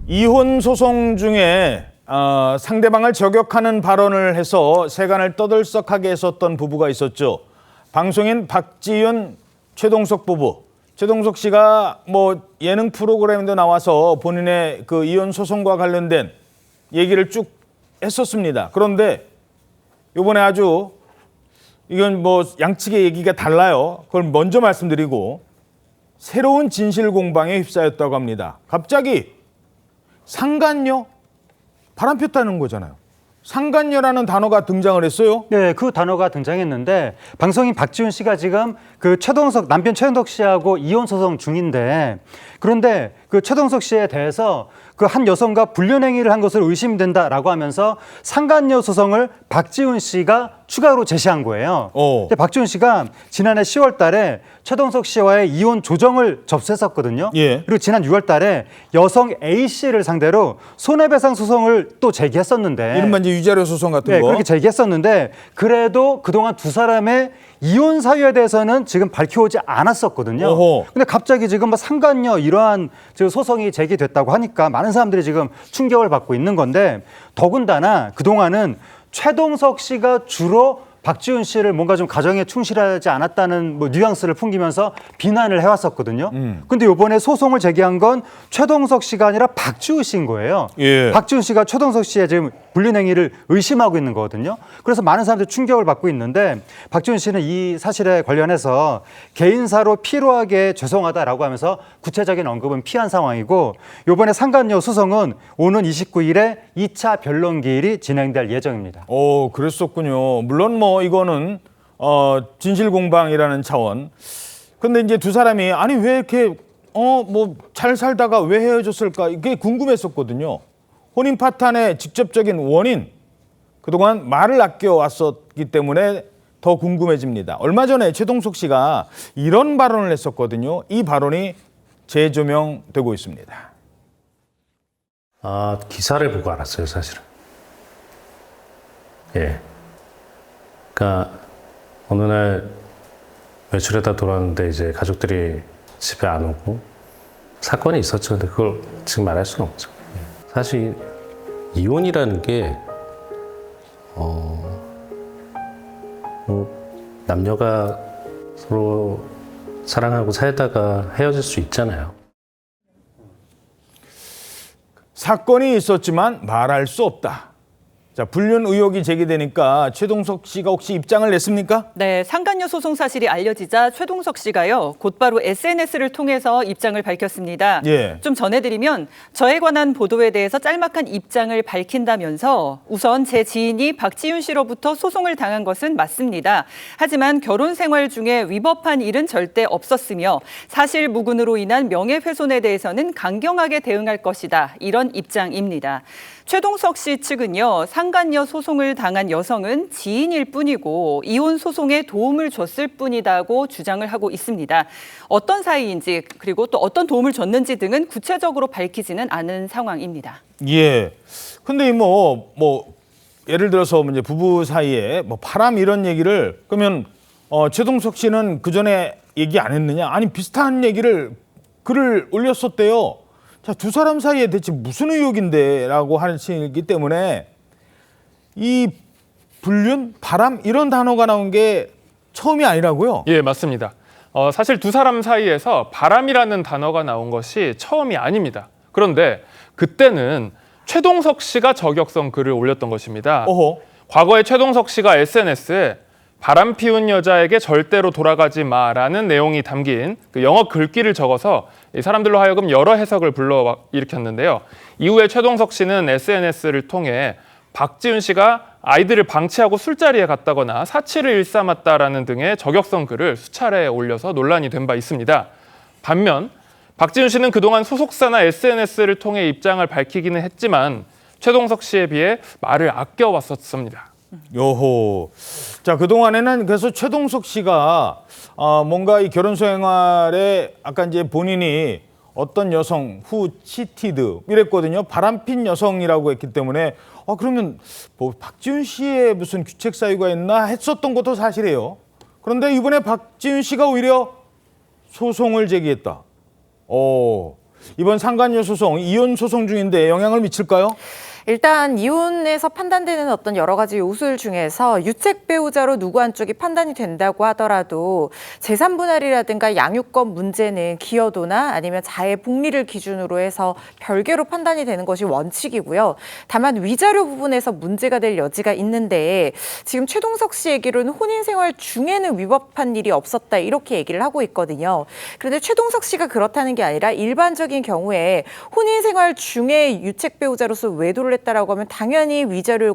이혼 소송 중에 상대방을 저격하는 발언을 해서 세간을 떠들썩하게 했었던 부부가 있었죠. 방송인 박지윤, 최동석 부부. 최동석 씨가 예능 프로그램에도 나와서 본인의 그 이혼 소송과 관련된 얘기를 쭉 했었습니다. 그런데 이번에 아주 이건 양측의 얘기가 달라요. 그걸 먼저 말씀드리고 새로운 진실 공방에 휩싸였다고 합니다. 갑자기 상간녀? 바람 폈다는 거잖아요. 상간녀라는 단어가 등장을 했어요. 네, 그 단어가 등장했는데 방송인 박지윤 씨가 지금 그 남편 최동석 씨하고 이혼 소송 중인데, 그런데 그 최동석 씨에 대해서 그 한 여성과 불륜행위를 한 것으로 의심된다라고 하면서 상간녀 소송을 박지윤 씨가 추가로 제시한 거예요. 근데 박지윤 씨가 지난해 10월 달에 최동석 씨와의 이혼 조정을 접수했었거든요. 예. 그리고 지난 6월 달에 여성 A 씨를 상대로 손해배상 소송을 또 제기했었는데, 이른바 이제 위자료 소송 같은 네, 거. 그렇게 제기했었는데 그래도 그동안 두 사람의 이혼 사유에 대해서는 지금 밝혀오지 않았었거든요. 어허. 근데 갑자기 지금 상간녀 이러한 소송이 제기됐다고 하니까 많은 사람들이 지금 충격을 받고 있는 건데, 더군다나 그동안은 최동석 씨가 주로 박지윤 씨를 뭔가 좀 가정에 충실하지 않았다는 뉘앙스를 풍기면서 비난을 해왔었거든요. 근데 이번에 소송을 제기한 건 최동석 씨가 아니라 박지윤 씨인 거예요. 예. 박지윤 씨가 최동석 씨의 지금 불륜행위를 의심하고 있는 거거든요. 그래서 많은 사람들이 충격을 받고 있는데, 박지윤 씨는 이 사실에 관련해서 개인사로 피로하게 죄송하다라고 하면서 구체적인 언급은 피한 상황이고, 이번에 상간녀 소송은 오는 29일에 2차 변론기일이 진행될 예정입니다. 그랬었군요. 물론 이거는 진실 공방이라는 차원. 근데 이제 두 사람이 아니 왜 이렇게 잘 살다가 왜 헤어졌을까, 이게 궁금했었거든요. 혼인 파탄의 직접적인 원인, 그동안 말을 아껴왔었기 때문에 더 궁금해집니다. 얼마 전에 최동석 씨가 이런 발언을 했었거든요. 이 발언이 재조명되고 있습니다. 기사를 보고 알았어요, 사실은. 예. 그러니까 어느 날 외출하다 돌아왔는데 이제 가족들이 집에 안 오고 사건이 있었죠. 근데 그걸 지금 말할 수는 없죠. 사실 이혼이라는 게 남녀가 서로 사랑하고 살다가 헤어질 수 있잖아요. 사건이 있었지만 말할 수 없다. 자, 불륜 의혹이 제기되니까 최동석 씨가 혹시 입장을 냈습니까? 네, 상간녀 소송 사실이 알려지자 최동석 씨가요, 곧바로 SNS를 통해서 입장을 밝혔습니다. 예. 좀 전해드리면 저에 관한 보도에 대해서 짤막한 입장을 밝힌다면서 우선 제 지인이 박지윤 씨로부터 소송을 당한 것은 맞습니다. 하지만 결혼 생활 중에 위법한 일은 절대 없었으며 사실 무근으로 인한 명예훼손에 대해서는 강경하게 대응할 것이다. 이런 입장입니다. 최동석 씨 측은요, 상간녀 소송을 당한 여성은 지인일 뿐이고 이혼 소송에 도움을 줬을 뿐이다고 주장을 하고 있습니다. 어떤 사이인지 그리고 또 어떤 도움을 줬는지 등은 구체적으로 밝히지는 않은 상황입니다. 예. 근데 예를 들어서 이제 부부 사이에 바람 이런 얘기를 그러면 최동석 씨는 그 전에 얘기 안 했느냐? 아니 비슷한 글을 올렸었대요. 자, 두 사람 사이에 대체 무슨 의혹인데? 라고 하시기 때문에 이 불륜, 바람 이런 단어가 나온 게 처음이 아니라고요? 예, 맞습니다. 사실 두 사람 사이에서 바람이라는 단어가 나온 것이 처음이 아닙니다. 그런데 그때는 최동석 씨가 저격성 글을 올렸던 것입니다. 어허. 과거에 최동석 씨가 SNS에 바람 피운 여자에게 절대로 돌아가지 마라는 내용이 담긴 그 영어 글귀를 적어서 사람들로 하여금 여러 해석을 불러일으켰는데요. 이후에 최동석 씨는 SNS를 통해 박지윤 씨가 아이들을 방치하고 술자리에 갔다거나 사치를 일삼았다라는 등의 저격성 글을 수차례 올려서 논란이 된 바 있습니다. 반면 박지윤 씨는 그동안 소속사나 SNS를 통해 입장을 밝히기는 했지만 최동석 씨에 비해 말을 아껴왔었습니다. 요호. 자, 그동안에는 그래서 최동석 씨가 뭔가 이 결혼 생활에 아까 이제 본인이 어떤 여성 후 치티드 이랬거든요. 바람핀 여성이라고 했기 때문에 그러면 박지윤 씨의 무슨 규책 사유가 있나 했었던 것도 사실이에요. 그런데 이번에 박지윤 씨가 오히려 소송을 제기했다. 이번 상간녀 소송, 이혼 소송 중인데 영향을 미칠까요? 일단 이혼에서 판단되는 어떤 여러 가지 요소들 중에서 유책 배우자로 누구 한쪽이 판단이 된다고 하더라도 재산 분할이라든가 양육권 문제는 기여도나 아니면 자의 복리를 기준으로 해서 별개로 판단이 되는 것이 원칙이고요. 다만 위자료 부분에서 문제가 될 여지가 있는데 지금 최동석 씨 얘기로는 혼인 생활 중에는 위법한 일이 없었다 이렇게 얘기를 하고 있거든요. 그런데 최동석 씨가 그렇다는 게 아니라 일반적인 경우에 혼인 생활 중에 유책 배우자로서 외도를 했다라고 하면 당연히 위자료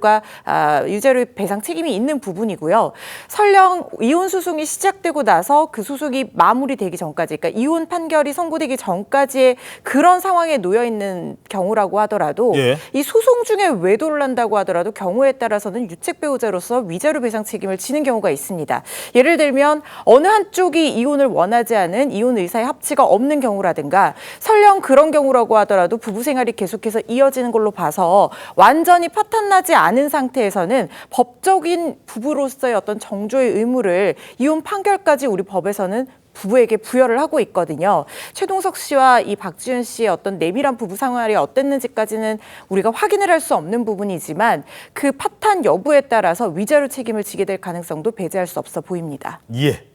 배상 책임이 있는 부분이고요. 설령 이혼 소송이 시작되고 나서 그 소송이 마무리되기 전까지, 그러니까 이혼 판결이 선고되기 전까지의 그런 상황에 놓여 있는 경우라고 하더라도 예. 이 소송 중에 외도를 한다고 하더라도 경우에 따라서는 유책 배우자로서 위자료 배상 책임을 지는 경우가 있습니다. 예를 들면 어느 한쪽이 이혼을 원하지 않은 이혼 의사의 합치가 없는 경우라든가 설령 그런 경우라고 하더라도 부부 생활이 계속해서 이어지는 걸로 봐서 완전히 파탄나지 않은 상태에서는 법적인 부부로서의 어떤 정조의 의무를 이혼 판결까지 우리 법에서는 부부에게 부여를 하고 있거든요. 최동석 씨와 이 박지윤 씨의 어떤 내밀한 부부 생활이 어땠는지까지는 우리가 확인을 할 수 없는 부분이지만 그 파탄 여부에 따라서 위자료 책임을 지게 될 가능성도 배제할 수 없어 보입니다. 예.